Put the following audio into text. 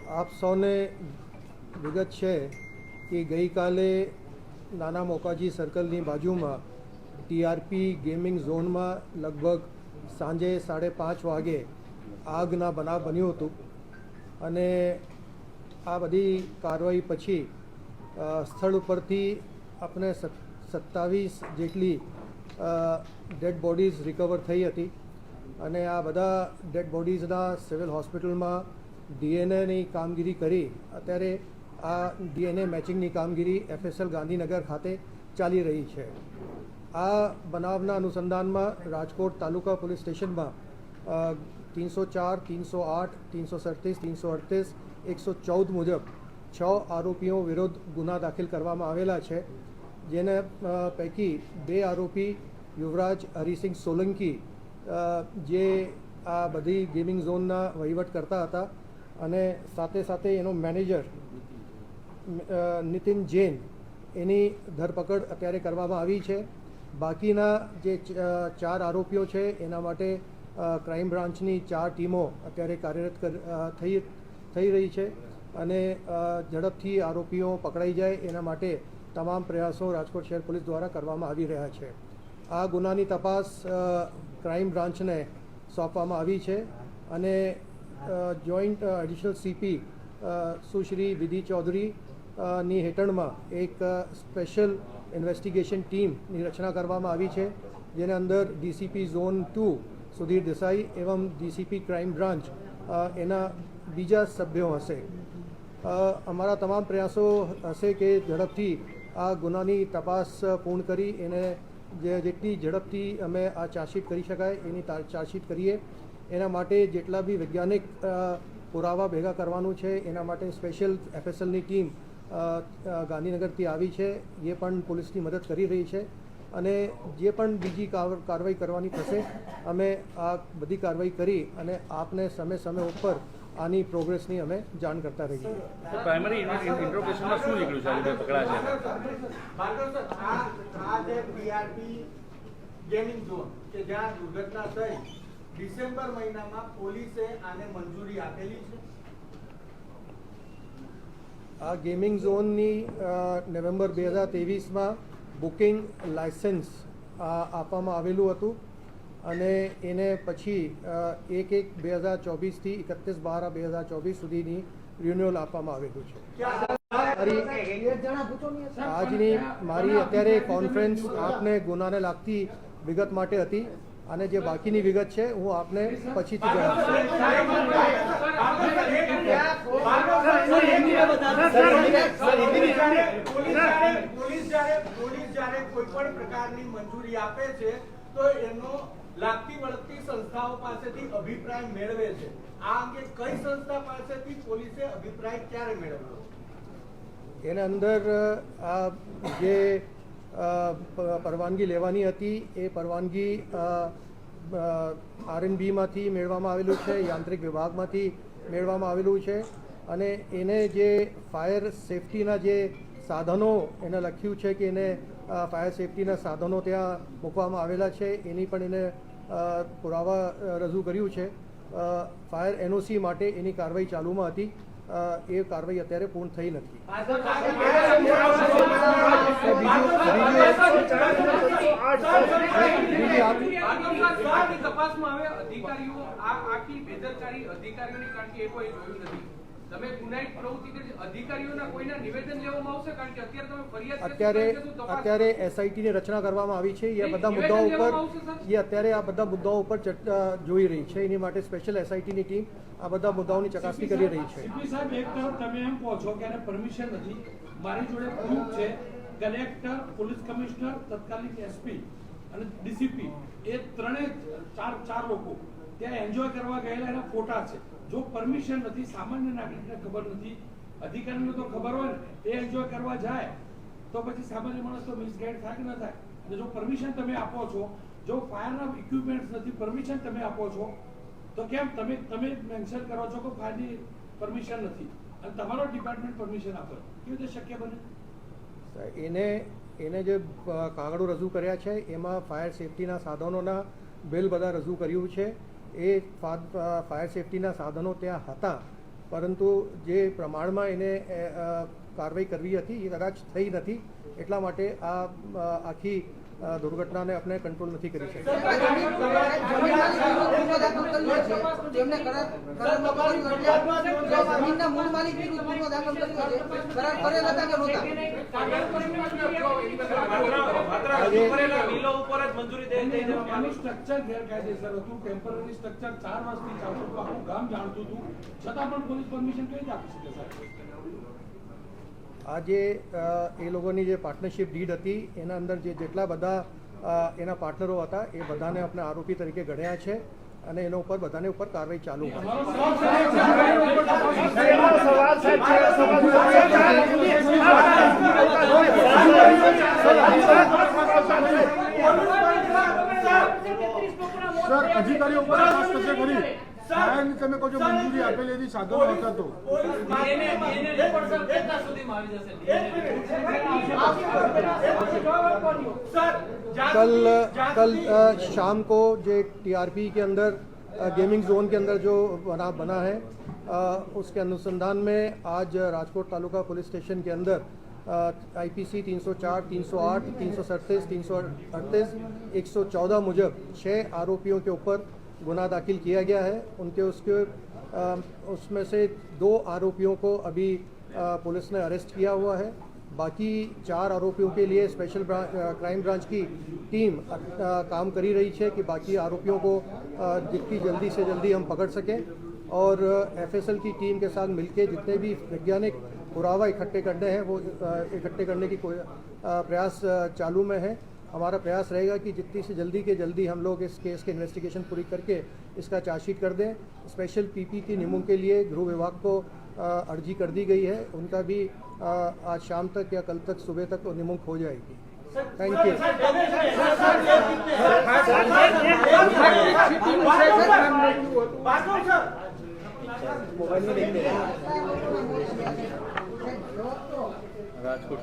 આપ સૌને વિગત છે કે ગઈકાલે નાના મોકાજી સર્કલની બાજુમાં ટીઆરપી ગેમિંગ ઝોનમાં લગભગ સાંજે 5:30 વાગે આગના બનાવ બન્યું હતું અને આ બધી કાર્યવાહી પછી સ્થળ ઉપરથી આપણે 27 જેટલી ડેડ બોડીઝ રિકવર થઈ હતી અને આ બધા ડેડ બોડીઝના સિવિલ હોસ્પિટલમાં ડીએનએની કામગીરી કરી અત્યારે આ ડીએનએ મેચિંગની કામગીરી FSL ગાંધીનગર ખાતે ચાલી રહી છે. આ બનાવના અનુસંધાનમાં રાજકોટ તાલુકા પોલીસ સ્ટેશનમાં 304, 308, 337, 338, 114 મુજબ 6 આરોપીઓ વિરુદ્ધ ગુના દાખલ કરવામાં આવેલા છે, જેને પૈકી 2 આરોપી યુવરાજ હરિસિંહ સોલંકી જે આ બધી ગેમિંગ ઝોનના વહીવટ કરતા હતા અને સાથે સાથે એનો મેનેજર નીતિન જૈન એની ધરપકડ અત્યારે કરવામાં આવી છે. બાકીના જે 4 આરોપીઓ છે એના માટે ક્રાઇમ બ્રાન્ચની 4 ટીમો અત્યારે કાર્યરત થઈ રહી છે અને ઝડપથી આરોપીઓ પકડાઈ જાય એના માટે તમામ પ્રયાસો રાજકોટ શહેર પોલીસ દ્વારા કરવામાં આવી રહ્યા છે. આ ગુનાની તપાસ ક્રાઇમ બ્રાન્ચને સોંપવામાં આવી છે અને જોઈન્ટ એડિશનલ CP સુશ્રી વિધિ ચૌધરી ની હેઠળમાં એક સ્પેશિયલ ઇન્વેસ્ટિગેશન ટીમની રચના કરવામાં આવી છે, જેને અંદર DCP ઝોન 2 સુધીર દેસાઈ એવં DCP ક્રાઇમ બ્રાન્ચ એના બીજા સભ્યો હશે. અમારા તમામ પ્રયાસો હશે કે ઝડપથી આ ગુનાની તપાસ પૂર્ણ કરી એને જેટલી ઝડપથી અમે આ ચાર્જશીટ કરી શકાય એની ચાર્જશીટ કરીએ. એના માટે જેટલા બી વૈજ્ઞાનિક પુરાવા ભેગા કરવાનું છે એના માટે સ્પેશિયલ FSLની ટીમ ગાંધીનગરથી આવી છે, એ પણ પોલીસની મદદ કરી રહી છે અને જે પણ બીજી કાર્યવાહી કરવાની થશે અમે આ બધી કાર્યવાહી કરી અને આપને સમય ઉપર આની પ્રોગ્રેસની અમે જાણ કરતા રહીએ. પ્રાઇમરી ઇન્ટ્રોગેશનમાં શું નીકળ્યું છે પકડાશે? આ જે ટીઆરપી ગેમિંગ ઝોન કે જ્યાં દુર્ઘટના થઈ ડિસેમ્બર મહિનામાં પોલીસે આને મંજૂરી આપેલી છે. આ ગેમિંગ ઝોનની નવેમ્બર 2023માં બુકિંગ લાયસન્સ આપવામાં આવેલું હતું અને એને પછી 1/1/2024થી 31/12/2024 સુધીની રિન્યુઅલ આપવામાં આવેલું છે. આજની મારી અત્યારે કોન્ફરન્સ આપને ગુનાને લાગતી વિગત માટે હતી અને જે બાકીની વિગત છે હું આપને પછીથી જણાવીશ. પોલીસ જ્યારે કોઈ પણ પ્રકારની મંજૂરી આપે છે તો એનો લાગતી વળગતી સંસ્થાઓ પાસેથી અભિપ્રાય મેળવે છે. આ અંગે કઈ સંસ્થા પાસેથી પોલીસે અભિપ્રાય ક્યારે મેળવ્યો? એના અંદર આ જે પરવાનગી લેવાની હતી એ પરવાનગી RNBમાંથી મેળવવામાં આવેલું છે, યાંત્રિક વિભાગમાંથી મેળવવામાં આવેલું છે અને એને જે ફાયર સેફટીના જે સાધનો એને લખ્યું છે કે એને ફાયર સેફટીના સાધનો ત્યાં મૂકવામાં આવેલા છે એની પણ એને પુરાવા રજૂ કર્યું છે. ફાયર NOC માટે એની કાર્યવાહી ચાલુમાં હતી, એ કાર્યવાહી અત્યારે પૂર્ણ થઈ નથી. તપાસમાં આવે અધિકારીઓ આખી બેદરકારી અધિકારીઓની કારણ કે એ કોઈ જોયું નથી. તમે ગુનાહિત પ્રવૃત્તિ કરી અધિકારીઓના કોઈના નિવેદન લેવામાં આવશે? કારણ કે અત્યારે તમે ફરિયાદ અત્યારે SIT ની રચના કરવામાં આવી છે. એ બધા મુદ્દાઓ ઉપર અત્યારે આ બધા મુદ્દાઓ ઉપર જોઈ રહી છે. એની માટે સ્પેશિયલ SIT ની ટીમ આ બધા મુદ્દાઓની ચકાસણી કરી રહી છે. સાહેબ, એક તરફ તમે એમ કહો છો કે એને પરમિશન નથી, મારી જોડે પ્રૂફ છે. કલેક્ટર, પોલીસ કમિશનર, તત્કાલીન SP અને DCP એ ત્રણેય ચાર લોકો ત્યાં એન્જોય કરવા ગયેલા એના ફોટા છે. જો પરમિશન નથી, સામાન્ય નાગરિકને ખબર નથી, અધિકારીને તો ખબર હોય ને, એ એન્જોય કરવા જાય તો પછી સામાન્ય માણસ તો મિસગાઈડ થાય કે ન થાય. અને જો પરમિશન તમે આપો છો, જો ફાયરના ઇક્વિપમેન્ટ્સ નથી, પરમિશન તમે આપો છો, તો કેમ તમે મેન્શન કરો છો કે ફાયરની પરમિશન નથી અને તમારો ડિપાર્ટમેન્ટ પરમિશન આપે? કેવી રીતે શક્ય બને? એને જે કાગળો રજૂ કર્યા છે એમાં ફાયર સેફટીના સાધનોના બિલ બધા રજૂ કર્યું છે. એ ફાયર સેફટીના સાધનો ત્યાં હતા, પરંતુ જે પ્રમાણમાં એને કાર્યવાહી કરવી હતી એ કદાચ થઈ નથી. એટલા માટે આ આખી દુર્ઘટનાને આપણે કંટ્રોલ નથી કરી શકતા. સ્ટ્રક્ચર ગેરકાયદેસર હતું, ટેમ્પરરી સ્ટ્રક્ચર 4 વર્ષથી ચાલતું હતું, આખું ગામ જાણતું હતું, છતાં પણ પોલીસ પરમિશન કેવી રીતે આપી શકે સાહેબ? આ જે એ લોકોની જે પાર્ટનરશિપ ડીડ હતી એના અંદર જેટલા બધા એના પાર્ટનરો હતા એ બધાને આપણે આરોપી તરીકે ગણ્યા છે અને એના ઉપર બધાને ઉપર કાર્યવાહી ચાલુ છે. સર, અધિકારીઓ ઉપર તપાસ કરશે ખરી? ફાયરની તમે કહો છો મંજૂરી આપેલી હતી, સાધનો હતા તો कल शाम को जो टीआरपी के अंदर गेमिंग जोन के अंदर जो बना है उसके अनुसंधान में आज राजकोट तालुका पुलिस स्टेशन के अंदर आईपीसी 304, 308, 337, 338, 114 मुजब 6 आरोपियों के ऊपर गुनाह दाखिल किया गया है. उसमें से 2 आरोपियों को अभी पुलिस ने अरेस्ट किया हुआ है. बाकी 4 आरोपियों के लिए स्पेशल क्राइम ब्रांच की टीम काम करी रही है कि बाकी आरोपियों को जितनी जल्दी से जल्दी हम पकड़ सकें और एफएसएल की टीम के साथ मिलकर जितने भी वैज्ञानिक पुरावा इकट्ठे करने हैं वो इकट्ठे करने की कोई प्रयास चालू में है. हमारा प्रयास रहेगा कि जितनी से जल्दी के जल्दी हम लोग इस केस के इन्वेस्टिगेशन पूरी करके इसका चार्जशीट कर दें. स्पेशल पीपी की नियमों के लिए गृह विभाग को अर्जी कर दी गई है. उनका भी आज शाम तक या कल तक सुबह तक निमुक्त हो जाएगी. Thank you. રાજકોટ